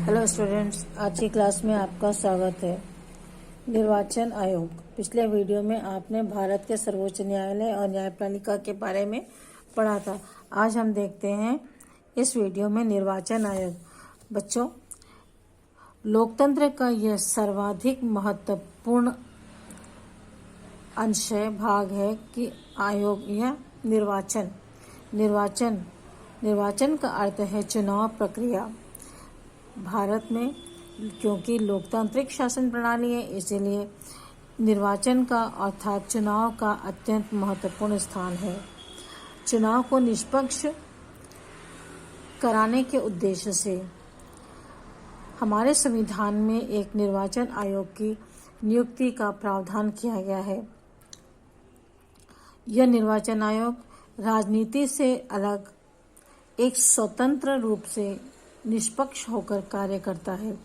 Hello students, आज की class में आपका स्वागत है। निर्वाचन आयोग। पिछले वीडियो में आपने भारत के सर्वोच्च न्यायालय और न्यायपालिका के बारे में पढ़ा था। आज हम देखते हैं इस वीडियो में निर्वाचन आयोग। बच्चों, लोकतंत्र का यह सर्वाधिक महत्वपूर्ण अंश भाग है कि आयोग या निर्वाचन का अर्थ है चुनाव प्रक्रिया। भारत में क्योंकि लोकतांत्रिक शासन प्रणाली है, इसलिए निर्वाचन का अर्थात चुनाव का अत्यंत महत्वपूर्ण स्थान है। चुनाव को निष्पक्ष कराने के उद्देश्य से हमारे संविधान में एक निर्वाचन आयोग की नियुक्ति का प्रावधान किया गया है। यह निर्वाचन आयोग राजनीति से अलग एक स्वतंत्र रूप से निष्पक्ष होकर कार्य करता है।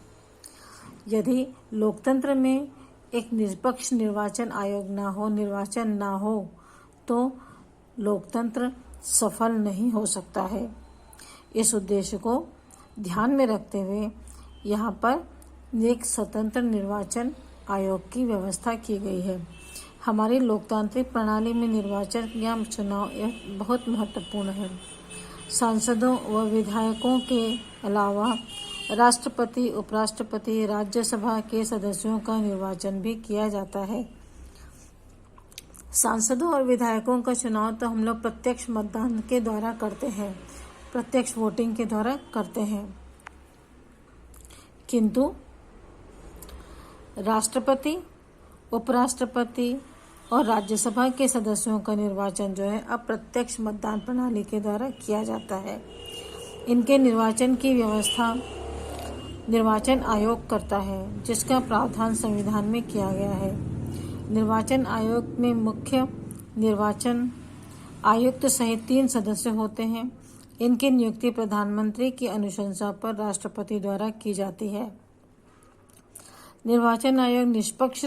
यदि लोकतंत्र में एक निष्पक्ष निर्वाचन आयोग निर्वाचन ना हो तो लोकतंत्र सफल नहीं हो सकता है। इस उद्देश्य को ध्यान में रखते हुए यहाँ पर एक स्वतंत्र निर्वाचन आयोग की व्यवस्था की गई है। हमारी लोकतांत्रिक प्रणाली में निर्वाचन या चुनाव बहुत महत्वपूर्ण है। सांसदों व विधायकों के अलावा राष्ट्रपति, उपराष्ट्रपति, राज्यसभा के सदस्यों का निर्वाचन भी किया जाता है। सांसदों और विधायकों का चुनाव तो हम लोग प्रत्यक्ष मतदान के द्वारा करते हैं, प्रत्यक्ष वोटिंग के द्वारा करते हैं, किंतु राष्ट्रपति, उपराष्ट्रपति और राज्यसभा के सदस्यों का निर्वाचन जो है अप्रत्यक्ष मतदान प्रणाली के द्वारा किया जाता है। इनके निर्वाचन की व्यवस्था निर्वाचन आयोग करता है, जिसका प्रावधान संविधान में किया गया है। निर्वाचन आयोग में मुख्य निर्वाचन आयुक्त सहित 3 सदस्य होते हैं। इनकी नियुक्ति प्रधानमंत्री की अनुशंसा पर राष्ट्रपति द्वारा की जाती है। निर्वाचन आयोग निष्पक्ष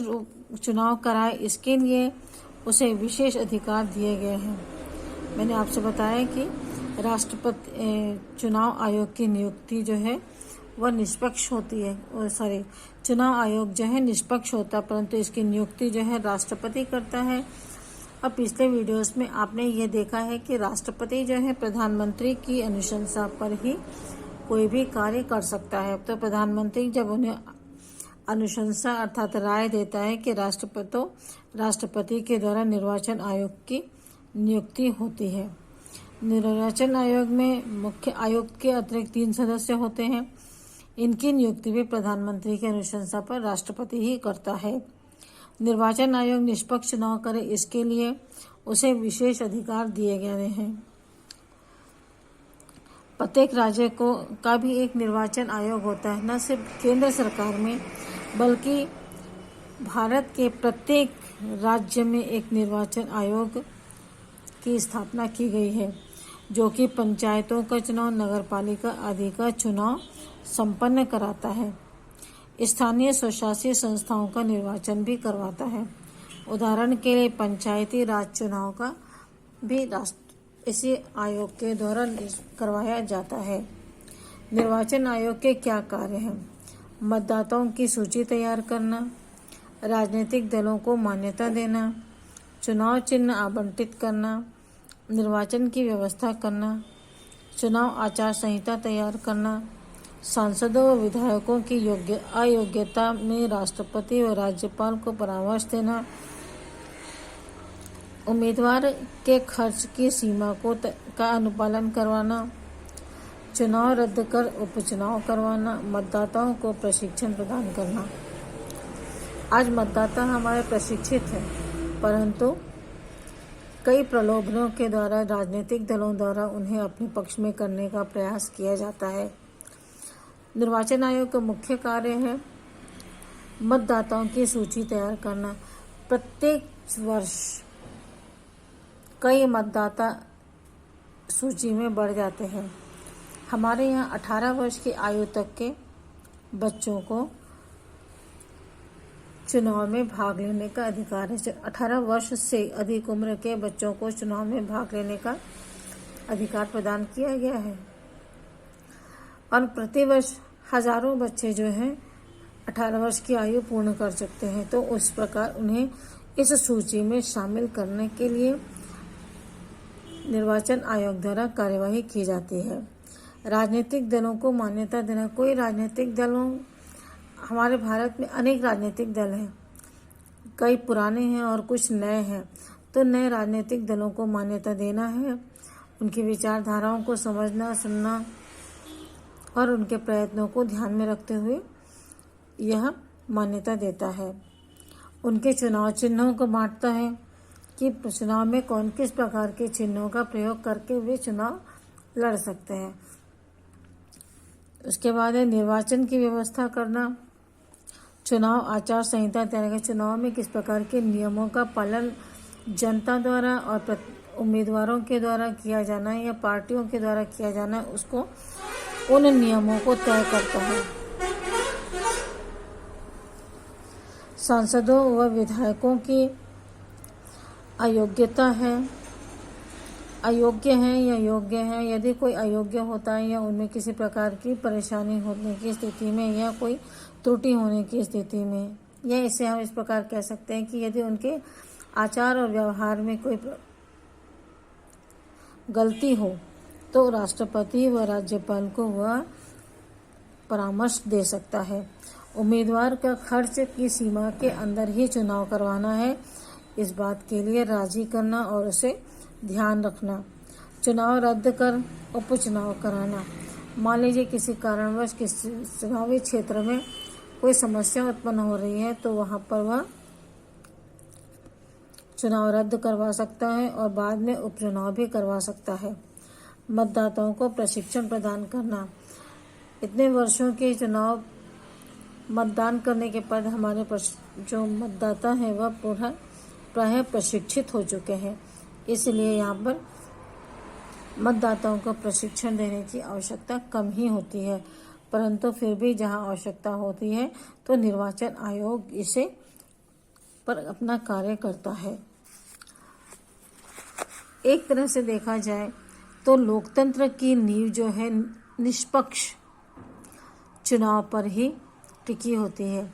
चुनाव कराए, इसके लिए उसे विशेष अधिकार दिए गए हैं। मैंने आपसे बताया कि राष्ट्रपति चुनाव आयोग की नियुक्ति जो है वह निष्पक्ष होती है। चुनाव आयोग जो है निष्पक्ष होता है, परंतु इसकी नियुक्ति जो है राष्ट्रपति करता है। अब पिछले वीडियोस में आपने ये देखा है कि राष्ट्रपति जो है प्रधानमंत्री की अनुशंसा पर ही कोई भी कार्य कर सकता है। तो प्रधानमंत्री जब उन्हें अनुशंसा अर्थात राय देता है कि राष्ट्रपति के द्वारा निर्वाचन आयोग की नियुक्ति होती है। निर्वाचन आयोग में मुख्य आयुक्त के अतिरिक्त 3 सदस्य होते हैं। इनकी नियुक्ति भी प्रधानमंत्री की अनुशंसा पर राष्ट्रपति ही करता है। निर्वाचन आयोग निष्पक्ष चुनाव करे, इसके लिए उसे विशेष अधिकार दिए गए हैं। प्रत्येक राज्य का भी एक निर्वाचन आयोग होता है। न सिर्फ केंद्र सरकार में बल्कि भारत के प्रत्येक राज्य में एक निर्वाचन आयोग की स्थापना की गई है, जो कि पंचायतों का चुनाव, नगरपालिका आदि का चुनाव संपन्न कराता है। स्थानीय स्वशासी संस्थाओं का निर्वाचन भी करवाता है। उदाहरण के लिए पंचायती राज चुनाव का भी इसी आयोग के द्वारा करवाया जाता है। निर्वाचन आयोग के क्या कार्य हैं? मतदाताओं की सूची तैयार करना, राजनीतिक दलों को मान्यता देना, चुनाव चिन्ह आवंटित करना, निर्वाचन की व्यवस्था करना, चुनाव आचार संहिता तैयार करना, सांसदों व विधायकों की अयोग्यता में राष्ट्रपति व राज्यपाल को परामर्श देना, उम्मीदवार के खर्च की सीमा का अनुपालन करवाना, चुनाव रद्द कर उपचुनाव करवाना, मतदाताओं को प्रशिक्षण प्रदान करना। आज मतदाता हमारे प्रशिक्षित हैं, परंतु कई प्रलोभनों के द्वारा राजनीतिक दलों द्वारा उन्हें अपने पक्ष में करने का प्रयास किया जाता है। निर्वाचन आयोग का मुख्य कार्य है मतदाताओं की सूची तैयार करना। प्रत्येक वर्ष कई मतदाता सूची में बढ़ जाते हैं। हमारे यहाँ 18 वर्ष की आयु तक के बच्चों को चुनाव में भाग लेने का अधिकार है। 18 वर्ष से अधिक उम्र के बच्चों को चुनाव में भाग लेने का अधिकार प्रदान किया गया है। और प्रतिवर्ष हजारों बच्चे जो हैं 18 वर्ष की आयु पूर्ण कर चुके हैं, तो उस प्रकार उन्हें इस सूची में शामिल करने के लिए निर्वाचन आयोग द्वारा कार्यवाही की जाती है। राजनीतिक दलों को मान्यता देना। कोई राजनीतिक दलों, हमारे भारत में अनेक राजनीतिक दल हैं, कई पुराने हैं और कुछ नए हैं, तो नए राजनीतिक दलों को मान्यता देना है, उनकी विचारधाराओं को समझना, सुनना और उनके प्रयत्नों को ध्यान में रखते हुए यह मान्यता देता है। उनके चुनाव चिन्हों को बांटता है कि चुनाव में कौन किस प्रकार के चिन्हों का प्रयोग करके वे चुनाव लड़ सकते हैं। उसके बाद है निर्वाचन की व्यवस्था करना। चुनाव आचार संहिता तैयार कर चुनाव में किस प्रकार के नियमों का पालन जनता द्वारा और उम्मीदवारों के द्वारा किया जाना है या पार्टियों के द्वारा किया जाना है, उसको उन नियमों को तय करता है। सांसदों व विधायकों की अयोग्य है या योग्य है। यदि कोई अयोग्य होता है या उनमें किसी प्रकार की परेशानी होने की स्थिति में या कोई त्रुटि होने की स्थिति में, या इसे हम इस प्रकार कह सकते हैं कि यदि उनके आचार और व्यवहार में कोई गलती हो तो राष्ट्रपति व राज्यपाल को वह परामर्श दे सकता है। उम्मीदवार का खर्च की सीमा के अंदर ही चुनाव करवाना है, इस बात के लिए राजी करना और उसे ध्यान रखना। चुनाव रद्द कर उपचुनाव कराना। मान लीजिए किसी कारणवश किसी चुनावी क्षेत्र में कोई समस्या उत्पन्न हो रही है, तो वहाँ पर वह चुनाव रद्द करवा सकता है और बाद में उपचुनाव भी करवा सकता है। मतदाताओं को प्रशिक्षण प्रदान करना। इतने वर्षों के चुनाव मतदान करने के बाद हमारे जो मतदाता हैं वह प्रायः प्रशिक्षित हो चुके हैं, इसलिए यहाँ पर मतदाताओं को प्रशिक्षण देने की आवश्यकता कम ही होती है, परंतु फिर भी जहाँ आवश्यकता होती है तो निर्वाचन आयोग इसे पर अपना कार्य करता है। एक तरह से देखा जाए तो लोकतंत्र की नींव जो है निष्पक्ष चुनाव पर ही टिकी होती है।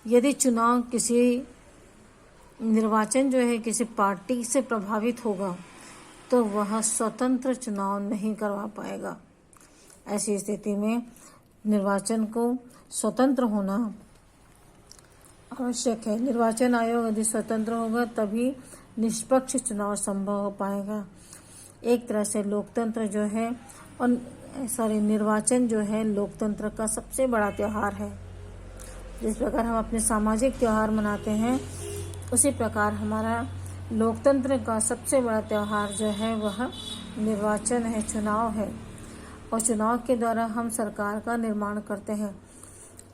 यदि चुनाव निर्वाचन जो है किसी पार्टी से प्रभावित होगा तो वह स्वतंत्र चुनाव नहीं करवा पाएगा। ऐसी स्थिति में निर्वाचन को स्वतंत्र होना आवश्यक है। निर्वाचन आयोग यदि स्वतंत्र होगा तभी निष्पक्ष चुनाव संभव हो पाएगा। एक तरह से लोकतंत्र जो है निर्वाचन जो है लोकतंत्र का सबसे बड़ा त्यौहार है। जिस प्रकार हम अपने सामाजिक त्यौहार मनाते हैं, उसी प्रकार हमारा लोकतंत्र का सबसे बड़ा त्यौहार जो है वह निर्वाचन है, चुनाव है, और चुनाव के द्वारा हम सरकार का निर्माण करते हैं।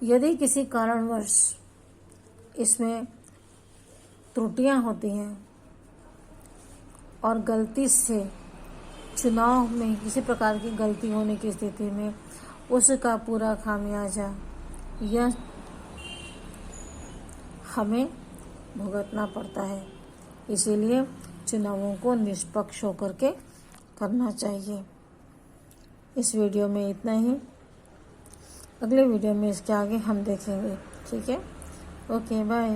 यदि किसी कारणवश इसमें त्रुटियां होती हैं और गलती से चुनाव में किसी प्रकार की गलती होने की स्थिति में उसका पूरा खामियाजा यह हमें भुगतना पड़ता है। इसीलिए चुनावों को निष्पक्ष होकर के करना चाहिए। इस वीडियो में इतना ही। अगले वीडियो में इसके आगे हम देखेंगे। ठीक है, ओके, बाय।